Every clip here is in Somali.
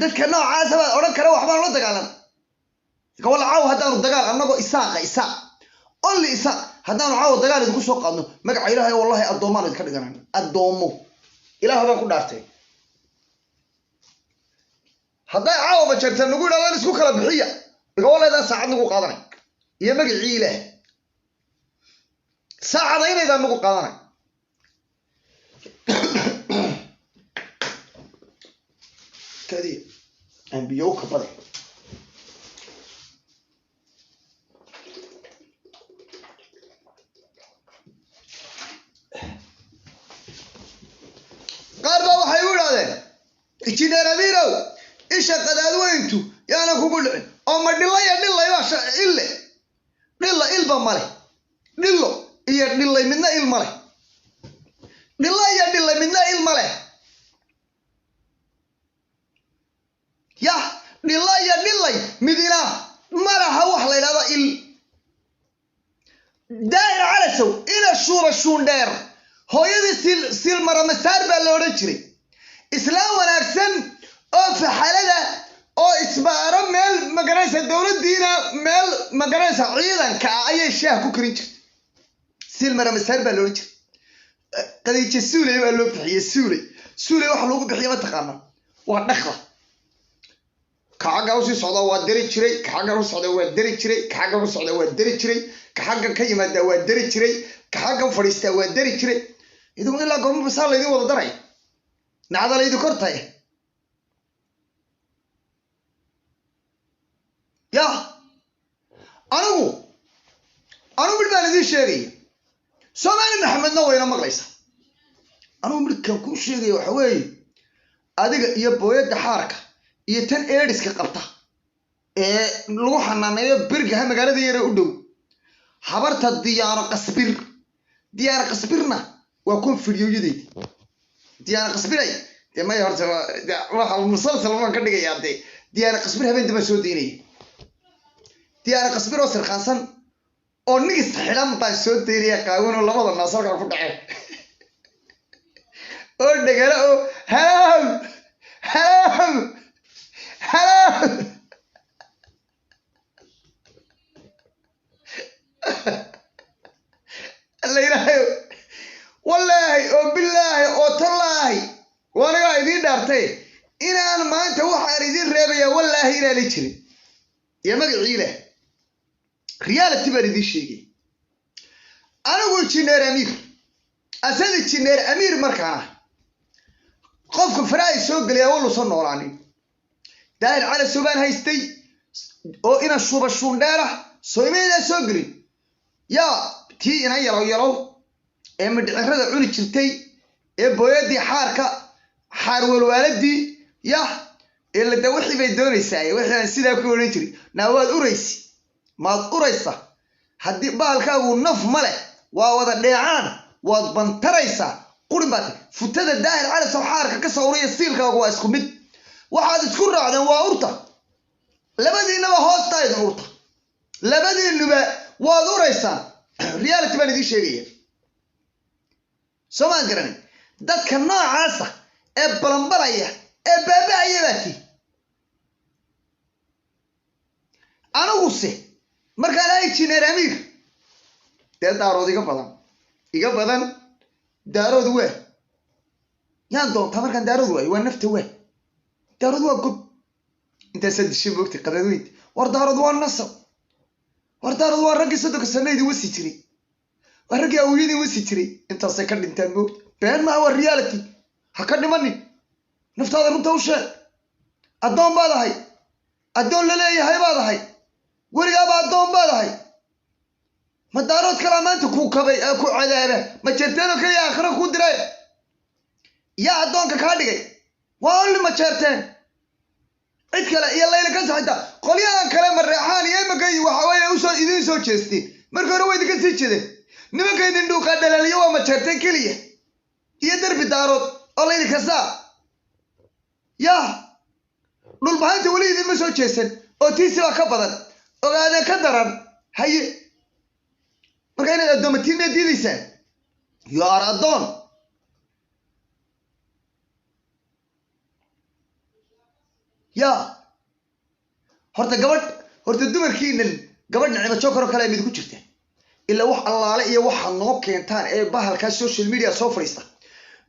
dadka noocaas ah oran kara waxbaan la dagaalan wala caaw hadaan dagaal annago isaaq only isaaq hadaan caaw dagaal idinku soo qaadno magaca Ilaahay wallahi adoomaan idinka dhiganaan adoomo Ilaahay baan ku dhaartay haday caaw ma jirta nagu dhalaan isku kala bixiya walaada saacad nagu qaadanay iyo magacii Ilaahay saacad aynayda nagu qaadanay kadi anbiyo ka badan qarba waxay u yiraahdeen injineer Amiirow isha qadaad weyntu yaana kugu dhicin oo ma dhilay waa ilba male dhillo iyo dhilay midna il male dhilay midna il male ya dhilay midina maraha wax la yiraahdo il daa'ir calasow ila shuba shundheer hooyadii sil maramasaar baa la oran jiray islaam wanaagsan oo faxalada oo isbaaro meel magaraysa dawladdiina meel magaraysa ciidanka ayay shaah ku karin jirtay sil maramasaar baa la oran jiray qadiijo suulay baa loo bixiyay suulay wax lagu bixiyo ma taqaana waa dhaqla kaaga u sii socda waa dari jiray kaaga u socda waa dari jiray kaaga u socda waa dari jiray kaaga ka yimaada waa dari jiray kaaga fariista waa dari jiray idoo ilaa go'aan basaal idin wada daray nacdal idin kortay ya anu bidbaan idin sheegay Soomaali Maxamedna wayna maqlaysa anu midkan ku sheegay waxa weey adiga iyo booyada xaarka iyo tan eediska qabta ee lagu xanaaneeyo birgaha magaalada yar u dhow habarta diyaar qasbirna waa kun fidiyoyadii diyaar qasbiray ma horta waxa musalsal ma ka dhigayaa diyaar qasbir habeen daba soo diinay diyaar qasbir oo sarqansan oo nigis xiran baa soo diinay qaawano labada naasarka ku dhacay oo dhagala oo haam الله والله وبالله وتالله وانا قاعد دارتي ان انا ما انت waxaan idin reebaya wallahi ila la jirin ya magaciile reality baa idin sheegay anigu injineer Amiir markaana qofka faraay soo galay wuu soo noolaanin daahir cala subaan haystay oo ina shuba shundheera soo imeeyay soo galin ya tii ina yalo ee midcirada cuni jirtay ee booyadii xaarka xaar walwaaladii ya ila da wixii bay doonaysaa wixii sida ku oran jiray naawad uraysa hadii baalkaagu naf male waa wada dheecaan waad bantaraysa qurin baad futada daahir cala soo xaarka ka soo uraya siilkaagu waa isku mid waxaad isku raacdeen waa urta labadiinaba hoostaayda urta labadiinuba waad uraysaa reality baan idin sheegaya Soomaan garanay dadka noocaas ah ee balanbalaya ee baabaaya baati anigu se marka la injineer Amiir daarood iga badan daarood waa yaan doonta markan daarood waa nafta waa daarood waa gub inta saddex waqti qadaweyd war daarood waa nasab war daarood waa rag saddex sameeyay wasi jiray warga awiyada wasi jiray inta say ka dhintaan mood been ma waa reality ha ka dhimanin naftaada runta u sheeg adoon baadahay adoon la leeyahay baadahay wariga adoon baadahay ma daarood kala maanta ku kabay ku cadaaba ma jeerteen oo kaliya aakhira ku diray ya adoonka ka dhigay waa only ma jeerteen cid kale iyo layla ka saxda qolyahan kale ma reexaan iyo magay waxa way u soo idin soo jeesteen marka hore way idin ka sii jeedeen nimanka idin dhuuqa dhalaaliyo waa ma jeerteen kaliya iyo darbi daarood oo layla ka saa ya dhul baanta wali idin ma soo jeesan oo tiisi waa ka badan ogaade ka daran haye marka inaad adoomatiin diidaysan you are adoon يا horta dumarkiinan gabadh Naciimo Joker oo kale mid ku jirta illa wax allaale iyo waxa noo keentaan ee bahalka social media soo fariista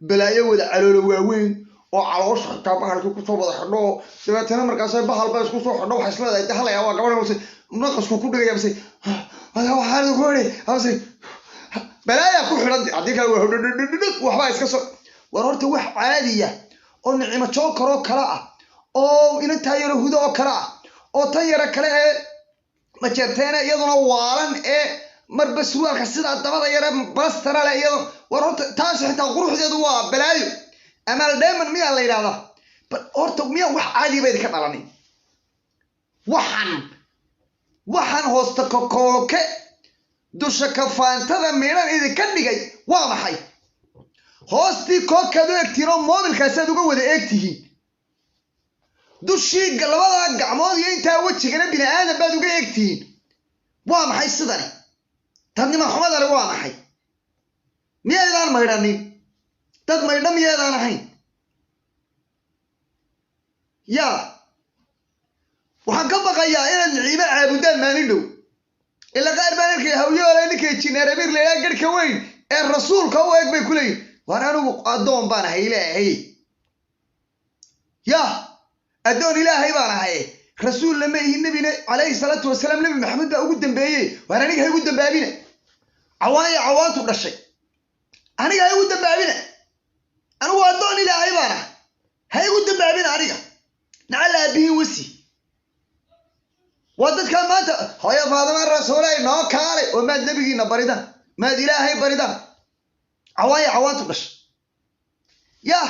balaayo wada caloolo waaweyn oo caloosha xitaa bahalka ku soo wada xidho dabeetana markaas ay bahal baa isku soo xidho waxa isla leedahay halaya waa gabadh hoose naqasku ku dhigaya bas waxaan ku hore hoose balaayo ku xidhan hadii kale waxba iska soo war horta wax caadiya oo Naciimo Joker oo kala ah oo ina taayiro hudo oo kala ah oo tan yara kale ee ma jeerteena iyaduna waalan ee marba surwaalka sida dabada yara bastara la iyadoo war horta taas xitaa quruxdeedu waa balaayo amal dheeman miya la yiraahdo horta miya wax caadi bay ka dhalanay waxaan hoosta kokooke dusha ka faantada meelan idinka dhigay waa maxay hoostii kookadu egtino mobilkaas aad uga wada eegtihiin dushii labada gacmood iyo inta wajigana bini aadam baad uga eegtiin waa maxay sidani tadnima xumada waa maxay miyaydaan maydhanin dad maydhan miyaydaan ahayn yaa waxaan ka baqayaa inaad Naciimo caabudaan maalin dhow ila qaar baan arkay hawyoole ninkay jineer abir leeyahay garka weyn ee rasuulka u eeg bay ku leeyihiin waan anigu adoon baan ahay ilaahay yaa أدون إلهي بارها رسول لما هي النبي عليه الصلاة والسلام نبي محمد بقى قدام بيه وأنا نيجي هاي قدام بابينا عوانت ولا شيء أنا جاي قدام بابينا أنا هو أدون إلهي بارها هاي قدام بابينا أريجا نعلى به وسي وضد كم مات هيا فاطمة الرسول إنه كاري وما النبي نبريدا ما إلهي بريدا عوانت ولا شيء يا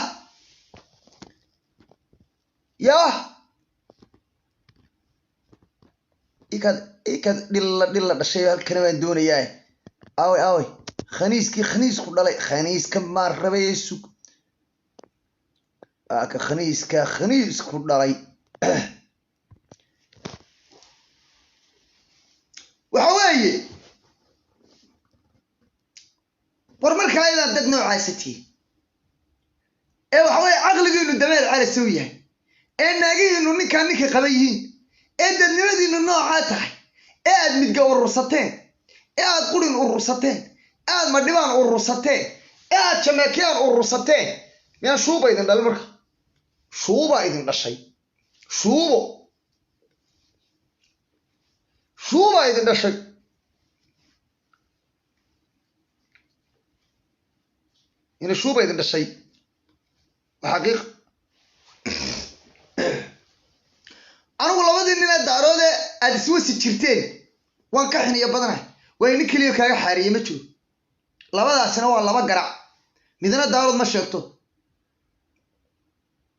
إيكاد دل الشيء الكلمة دونية أوي خنيس كله خنيس كم مرة بيسوق خنيس كله وحوي ورمرك هاي ذا نوع عاستي وحوي عقلي إنه دمار على سويه الناجي إنه نك قبيين أنت النادي إنه نوع عاته قاعد متجور الرصتين قاعد قولين الرصتين قاعد مديمان الرصتين قاعد شماكيان الرصتين يا شو بايدن ده المرك شو بايدن ده الشيء شو بايدن ده الشيء هنا شو بايدن ده الشيء وحقيقة أنا والله بدي إني أدارود أدسوي سكرتين وان كحن يا بدنا وين كليو كاي حريم تشو لا بد سنة والله ما قرع ميدنا دارود ما شفته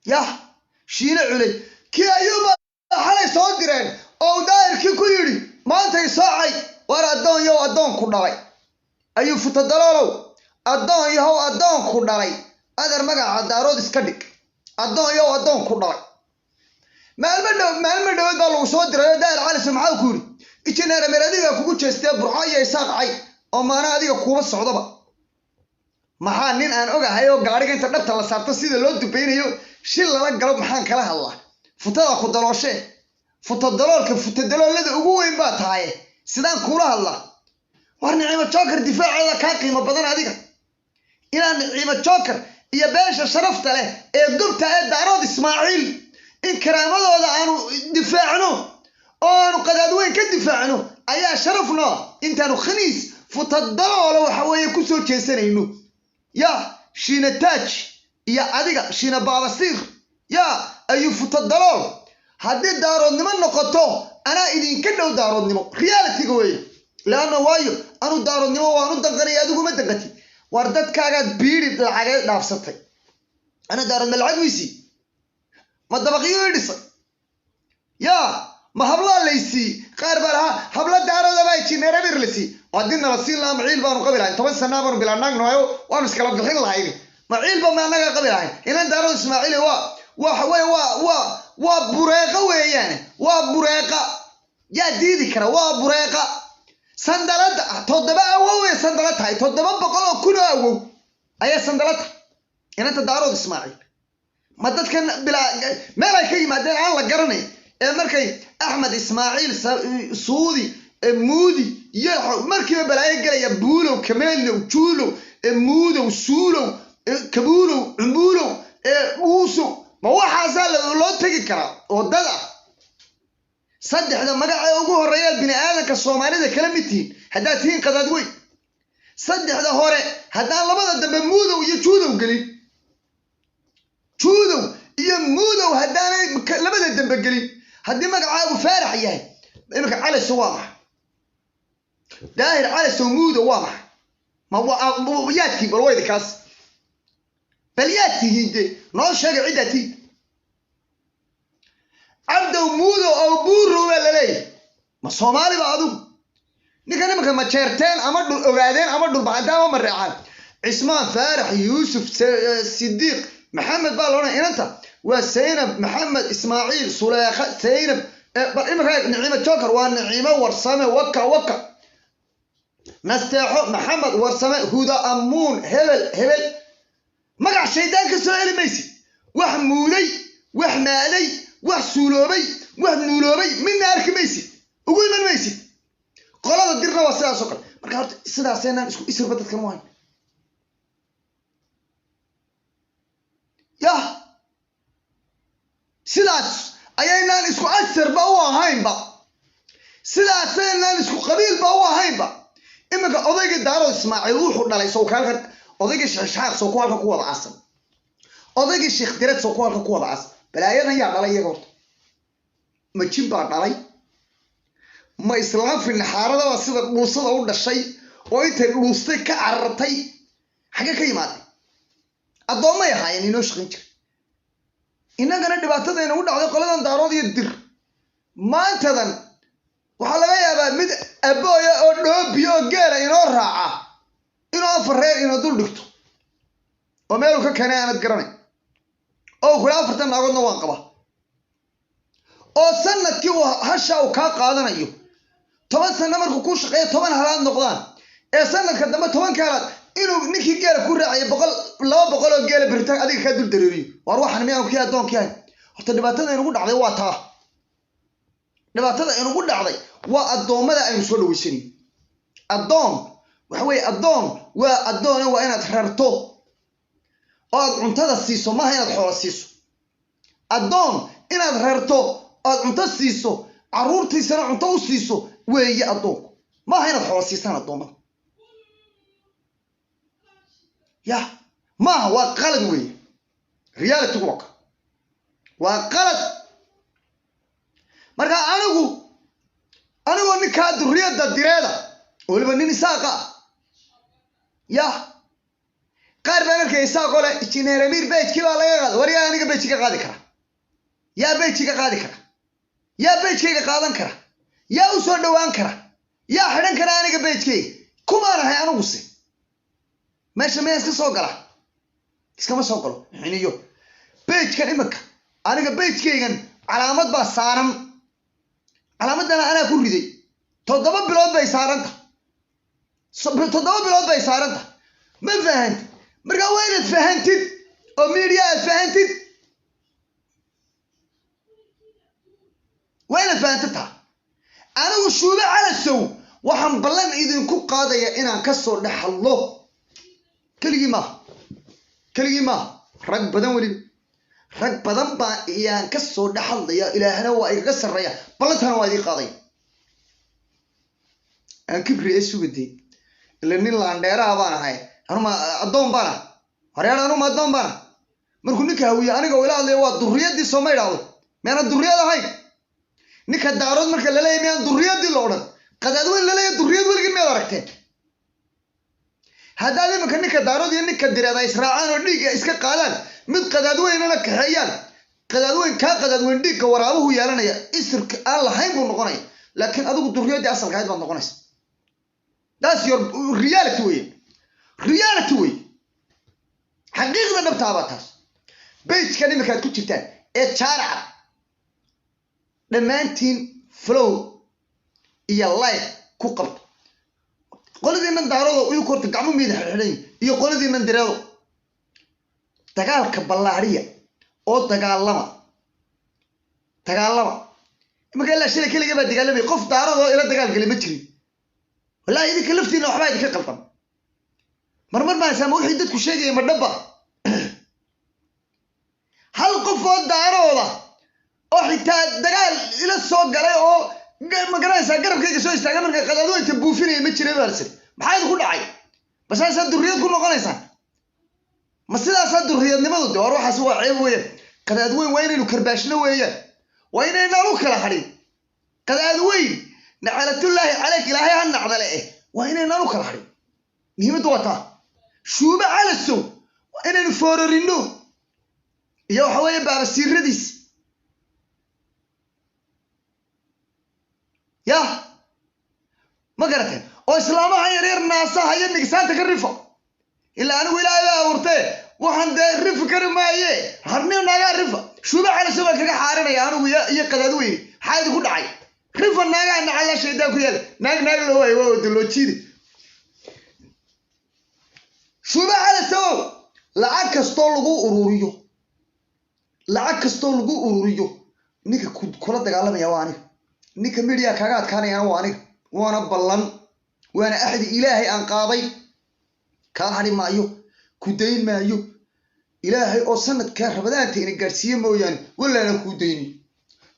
يا شينا علي كي أيوب حلا صادرين أو داير كي كيري ما أنت يصاعي ورا الدون يو الدون كناي أيوب فتدلالو الدون يهو الدون كناي أدر مجا دارود إسكدك الدون يو الدون كناي ما المدو قالوا صدر داير على سمعه كوري إيشنا رميرادية كوكو تشستي برعاية يساقعي أو ما أنا هذيك كوبا الصعوبة maxaa nin aan ogahay oo gaariga inta dhabta la saarto sida loo dubaynayo shil la galo maxaan kala hadlaa futada ku dalooshe futadaloolada ugu weyn baa tahay sidaan kula hadlaa war Naciimo Joker difaaceeda ka qiimo badan adiga inaan Naciimo Joker iyo beesha sharafta leh ee gubta ee Daarood Ismaaciil in karaamadooda aanu difaacno oo aanu qadaad weyn ka difaacno ayaa sharafno intaanu khaniis futadalool waxa weeye ku soo jeesanayno يا شينا تاج يا أديك شينا بابسير يا أيوب فتدلول هذي دارون نما نقطه أنا إذا كنا دارون نما ريالتي قوي لأنه وايو أنا دارون نما وأنا دقني أدوكم دقتي وردت كاغد بيرد العجل نفسي أنا دارون ملعب ويسي ما دبقيو يدس يا ما هبلا ليسي قاربها هبلا دارون دبايتي نربير ليسي عدينا رسيل الله معيل بانو قبل عين طبعا سنة بانو بلعناق نوعيو وامس كلام في الحين الله عيني معيل بانو ناقا قبل عين إلا دارون اسماعيلي وبريقة ويعني وبريقة يا ديدي كرا وبريقة سندلات تودبا أووي سندلات هاي تودبا بقلو كنو أوو أي سندلات إلا انت دارون اسماعيل ما dadkan bila meel ay ka yimaadeen aan la garanay ee markay Ahmed Ismaaciil Suudi Moodi iyo markii balay galaya buulow kameelno juulo muudo suulo kabuulo umbuulo uuso ma waxa loo tagi kara oo dada saddexda magac ee ugu horeeya bini aadanka Soomaalida kala mid yihiin hadaa tiin qadad way saddexda hore hadaa labada dambe muudo iyo juulo galin juulo iyo muudo hadaa labada dambe galin hadii magacaagu faarax yahay imika cali suwaama daahir cali muudo waa ما هو ياتي بالويد كاس بل ياتي هيدي نو شيء عدتي عبد ومودو او بورو ولا لي ما صومالي بعضو نكلمك ما تشيرتين امدوا اوغادين امدوا بعدها ما ريعان عثمان فارح يوسف صديق محمد بالونا انت وسينب محمد اسماعيل سليخه سينب نعيمه جوكر ونعيمه ورسمه وكا نستحق محمد ورسمه هدى أمون هبل مقع شيطان كسؤال ميسي وحمولي وحمالي وحسولوبي وحنولوبي من نارك ميسي وقول من ميسي قولاد الدرنا وسيلة سكر مركا هورت سيدا سينا اسر بدت كموهي يا سيداس ايانا اسكو اكثر بقوا هاين بقى سيداس سينا اسكو قبيل بقوا هاين بقى إما كأضيق الدارو إسماعيل وحنا لا يسوق هالك أضيق الشيخ سوق هالك قوة عاصم أضيق الشيخ درت سوق هالك قوة عاصم بلا ينا على يقول ما تشين بعد علي ما إسلام في النهار ده وصل موصل أول الشيء ويت الوسط كعرتي حاجة كيمات الضوء ما يهاي يعني نوش خنجر إننا كنا دبعتنا ده نقول على قلنا دارو دي الدر ما تدن وحلا يا بمد أبويا أو بيو جيل إنه راعة إنه فرير إنه دول دكتور وماله كأنا نتقرني أو كلا فرتنا أقول نواقبه أو سنة كيو هشة وكاقادنا أيوه طبعا سنة مركو كوش قيا طبعا هلان نقدان سنة كدما طبعا كانت إنه نكي جيل كل راعي بقول لا بقول جيل بريتان أديك كدول دريري وأروح أنا مياه وكيا دون كيا حتى دبعتنا نقول عليه واتها دبعتنا نقول عليه والضوء أي مسؤول ويسني الضوء وحوي الضوء والضوء هو أنا تحررته أنت هذا السيسو ما هي الحوار السيسو الضوء أنا تحررته أنت السيسو عرورتي سنة أنت السيسو وهي الضوء ما هي الحوار السيسو الضوء يا ما هو قلد وي ريالة توقع وقلد مركا أنا واني كاد رياضة الدرادة ولبني ساقة يا قارب أنا كيساق ولا إتنير أمير بيت كي ولا يقعد وريا أنا كبيت كي قاعد كرا يا بيت كي قاعد كرا يا بيت كي قاعد كرا يا وصل دوان كرا يا حدن كرا أنا كبيت كي كم أنا هاي أنا وصي ماشي ما يسكت سوقلا يسكت ما سوقلا يعني يو بيت كان إمك أنا كبيت كي كان علامات بسارم علامتنا أنا أقول لي تضرب بلاد بيسارنت تضرب بلاد بيسارنت ما فهمت مرجع وين فهمتت أميريا فهمتت وين فهمتتها أنا وشوبة على السو وحن بلن إذا كل قاضي إنا كسر نحله كلمة رق بدن ولي رق بدن با يا كسر نحل يا إلهنا وإيقسر يا بلتها وادي قاضي أنا كبري إيش بدي اللي نيل عندنا أبانا هاي أنا ما أدوم بانا هريانا أنا ما أدوم بانا مركون نكهوي أنا قوي لا ليه الدريات دي سماي راود من الدريات هاي نكه دارود مركل لا يمين الدريات دي لورد قد أدوين لا الدريات ولا كم يداركتين هذا اللي مكان نكه دارود يعني نكه دريات إسرائيل وديك إسكا قالان مد قد أدوين أنا كهيان قد أدوين قد أدوين ديك ورابه يالنا يا إسر الله هاي بنقوني لكن أدوك الدريات دي أصل قاعد بنقوني that's your reality way reality way حقيقة نبتعبتها بيت كان مكان كنت جبتان الشارع دمانتين فلو إيا اللايف كوكب قول ذي من دارو ويكور تقعمو ميد حلين إيا قول ذي من درادو تقال كبالارية oo dagaalama marka la shilay kaliya ba dagaalamay qof daarado ila dagaal galay ma jirin wallahi idinka laftiina waxba idinka qaldan marmar ma saamo wixii dadku sheegay ma dhaba hal qof oo daarooda oo xitaa dagaal ila soo galay oo ma garanaysa garabkayga soo istaagay marka qadaado inta buufinay ma jiray baarsan maxay ku dhacay bas aan durriyad ku noqonaysan ma sidaas durriyadnimadu door waxaas waa ceeb weeye qadaad weyn waa inaynu karbaashno weeyaan waa inaynu u kala xadhin qadaad weyn nacalatullaahi calayk ilaahay han nacdale waa inaynu u kala xadhin muhiimadu waa taa shuuba calaso waa inaynu foorarino iyo waxa weeye baabasiiradiis ya ma garateen oo islaamaha yaryar naasaha iyo nigsaanta ka rifo ilaa anigu ilaahay baa abuurtay waxaan dee rifi kari maaye harniyo naagaa rifa shuuba calaso baan kaga xaarinaya anigu iyo qadaad weyn maxaa idinku dhacay rifa naagaa nacala shaydaan ku yaal naag loo waayo waa wada loo jiidi shuuba calaso lacag kastoo lagu ururiyo ninka kula dagaalamaya waa aniga ninka media kaaga adkaanayana waa aniga waana ballan waana axdi ilaahay aan qaaday kaa hadhi maayo ku dayn maayo ilaahay oo sanadka rabadaanta ina gaarsiiye mooyaane walaana ku dayni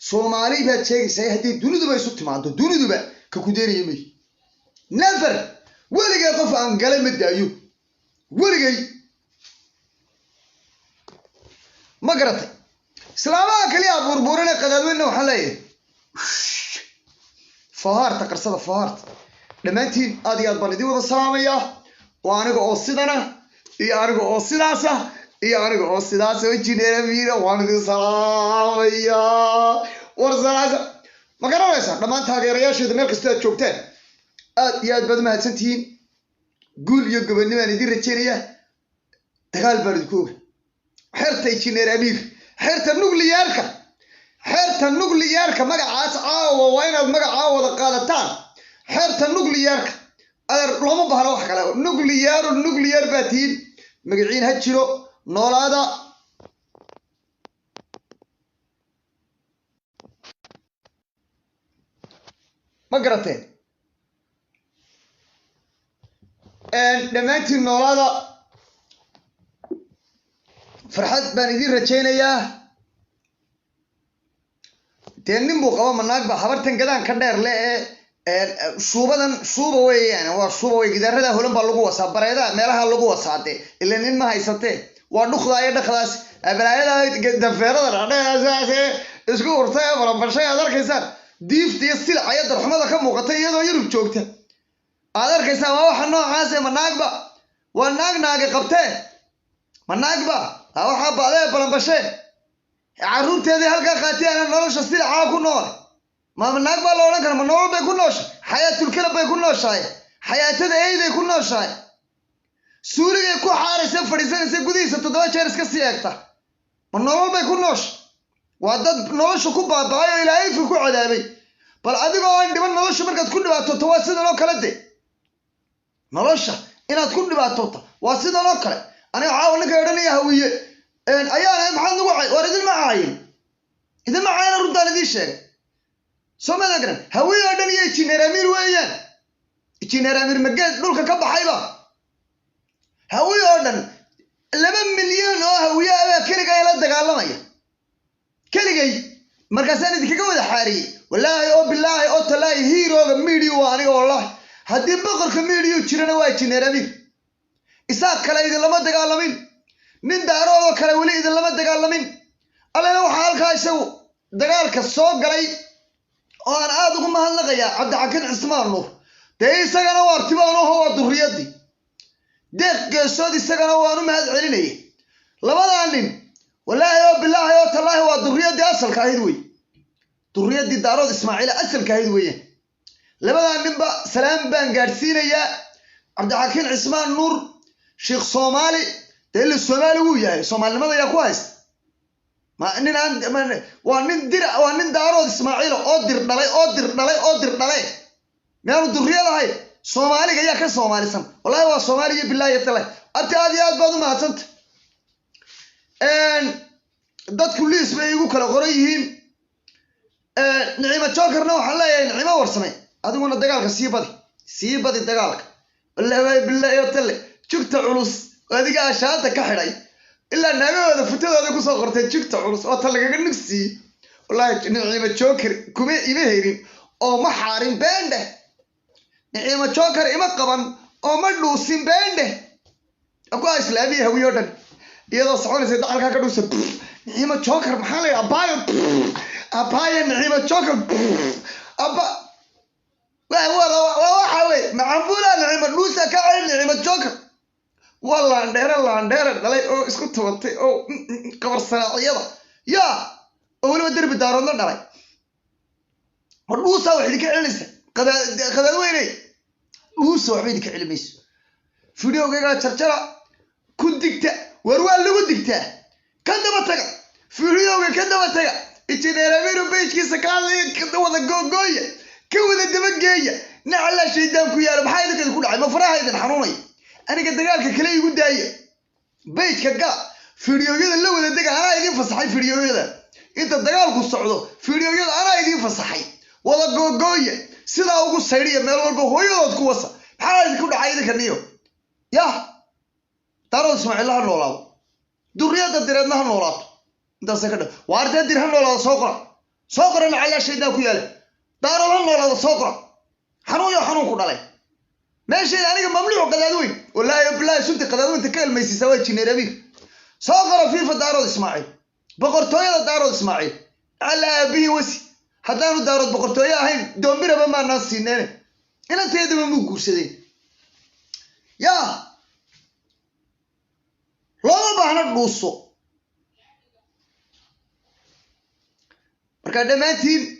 Soomaali baa sheegaysa hadii duniduba isu timaado duniduba ka ku deynayay may never waligay qof aan galay ma daayo waligay ma garatay islaamaha kaliya burburina qadaadweyna waxa leeyahay faharta qarsada faharta dhamaantiin aad iyo aad baan idin wada salaamaya waa aniga oo sidana iyo aniga oo sidaasa iyo aniga oo sidaas oo jineera miira waan idin salaamaya war salaasa ma garanaysa dhamaan taageerayaasheeda meel kasta aad joogtaan aad iyo aad baad mahadsantihiin guul iyo gobonimo aan idin rajeynaya dagaal baan idinku oga xerta jineera miir xerta nuclearka magacaas caawa waa inaad magacaa wada qaadataan xerta nuclearka looma baahna wax kale nuclear baa tihiin magaciin ha jiro noolaada ma garateen dhammaantiin noolaada farxad baan idin rajaynayaa dee nin buu qaba manaag ba habartan gadaan ka dheer le shuuba weeyaan waa shuuba way gidaarada holan baa lagu wasaa bareeda meelaha lagu wasaade ilaa nin ma haysatee waa dhuqda iyo dhaqdaas abalaayada dafeerada dhaqaas isku urtay balanbashay aad arkaysaa diifta iyo silcaya darxumada ka muuqata iyadoo Yurub joogta aad arkaysaa waa waxa noocaas manaagba waa naag qabtee manaagba waxa baadee balanbashay caruurteedii halka qaatiyana nolosha silcaa ku nool ma naag baa la oran kara ma nolol bay ku nooshay xayaatul kalab bay ku nooshahay xayaatada eeday ku nooshahay suuriga ku xaaraysa fadhiisanaysa gudihiisa 7 jeer iska sii eegta ma nolol bay ku nooshay waa dad nolosha ku baabaayo ilaahay ku cadaabay bal adigoo aan dhiban nolosha markaad ku dhibaato waa sidan oo kale de nolosha inaad ku dhibaato waa sidan oo kale aniga caawa ninka odhanaya hawiye ayaana maxaad nagu cay war idin ma caayina runtaan idin sheegay Somada garan hawiye oo dhan iyo jineer amir weeyaan jineer amir mageed dhulka ka baxayba hawiye oo dhan 2 milyan oo hawiye ah kaliya la dagaalamaya kaligay markaasaan idinkaga wada xaariyay wallahi oo billahi oo talaahi heroga media waa aniga wallahi hadii boqorka media jirana waa jineer amir isaa kale idin lama dagaalamin nin daaroodo kale wali idin lama dagaalamin alla waxa halka isagu dagaalka soo galay oo aan aad ugu mahadnaqaya Cabdixakiin Cismaan Nuur de isagana waa artibaan oo waa durriyadii deeqgeesood isagana waan u mahad celinay labadan nin wallahi oo billahi oo talaahi waa durriyadii asalka ahayd way durriyadii daarood Ismaaciil asalka ahayd way labadan ninba salaam baan gaarsiinaya Cabdixakiin Cismaan Nuur Sheekh Soomaali de Soomaali uu yahay Soomaalinimada yaa ku haysta ما إننا وان دارود إسماعيل أدر دلي ما هو الدرية هاي Soomaali ayaa ka Soomaalisan wallahi waa Soomaaliya billahi ta'ala abti aad iyo aad baad u mahadsantahay dadku liis bay igu kala qoran yihiin Naciima Jokerna waxa la yahay Naciima warsamay adiguna dagaalka sii badi dagaalka wallahi billahi oo tale jugta culus adiga ashaada ka xidhay illa naagooda futadooda ku soo qortay jugta culus oo tal lagaga nugsi wallahi Naciima Joker kuma ima heerin oo ma xaarin beende Naciima Joker ima qaban oo ma dhuusin beende aku islaamiga hawiyo dhan iyadoo soconaysa dacalka ka dhuusan Naciima Joker maxaa la abaayo Naciima Joker aba وحوي معفولة نعيم النوسة كعين نعيم الجوكر والله لاندير دلي او اسكو توتي او قبر صناعيده يا اول ما درب دارنا دلي النوسة وحدي كعلميسه قداد ويني نوسة وحدي كعلميسه فيديوغا جرجرا كدغتا وروال لو دغتا كدبا تغا فيديوغا كدبا تغا اتنيراميرو بيجكيسا كان كدودا غوغويه كودا دبغيا نعلا شيدان ku yaalo maxay idinka ku dhacay ma farahaydan xanuunay aniga dagaalka kale igu daayay beejka gal fiidiyoyada la wada daga ana idin fasaxay fiidiyoyada inta dagaalku socdo fiidiyoyada ana idin fasaxay wada googooye sida ugu sayriya meel walba hooyadood ku wasa maxay idinku dhacay idinka niyo ya taro Ismaaciil ha noolaado duriyada direedna ha noolaato inta sakada waarta dirhan noolaado soo qora nacala shaydan ku yaalo daro la noolaado soo qora حنون كودالي ماشي أنا ممنوع قدادوين والله بالله سنت قدادوين تكلم ميسي سوي تشينيرابير صاغر فيفا دارود إسماعيل بقرطويا دارود إسماعيل على أبيه وسي حتى لو دارود بقرطويا هاي دومبيرا بما الناس سينين إلا تيدي من مقرسدين يا لو بحنا نوصو مركا دمانتين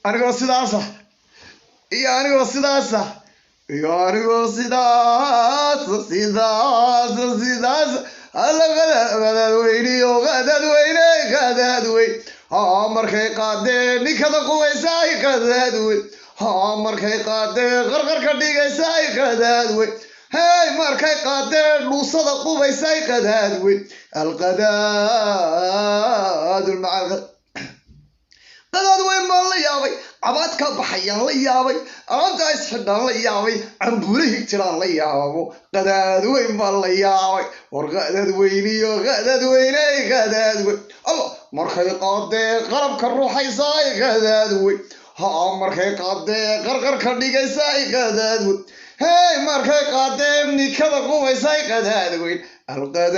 أنا قصدي داسة يا أنا قصدي داسة يا أنا قصدي داسة غدا ويني غدا وين عمر كي قادر نكذا قوي ساي غدا وين عمر كي قادر غرغر كدي ساي غدا وين هاي مر كي قادر نوصل قوي ساي غدا وين الغدا مع قداد وين ما لا يابي عباد كبحيان لا يابي أنت حدان لا يابي عنبوله تران لا يابو قداد وين ما لا يابي ورقداد ويني وقداد ويني قداد وين الله مرخي قادة غرب كروح يساي قداد وين ها مرخي قادة غرغر كرديك يساي قداد وين هاي مرخي قادة مني كذا قوة يساي قداد وين القداد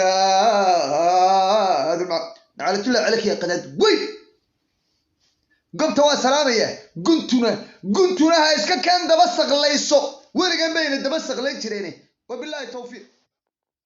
على طول عليك يا قداد وين قمت وسلامية قنتنا هاي اسكا كان دبسق ليسو ورقا بين الدبسق ليتريني وبالله التوفيق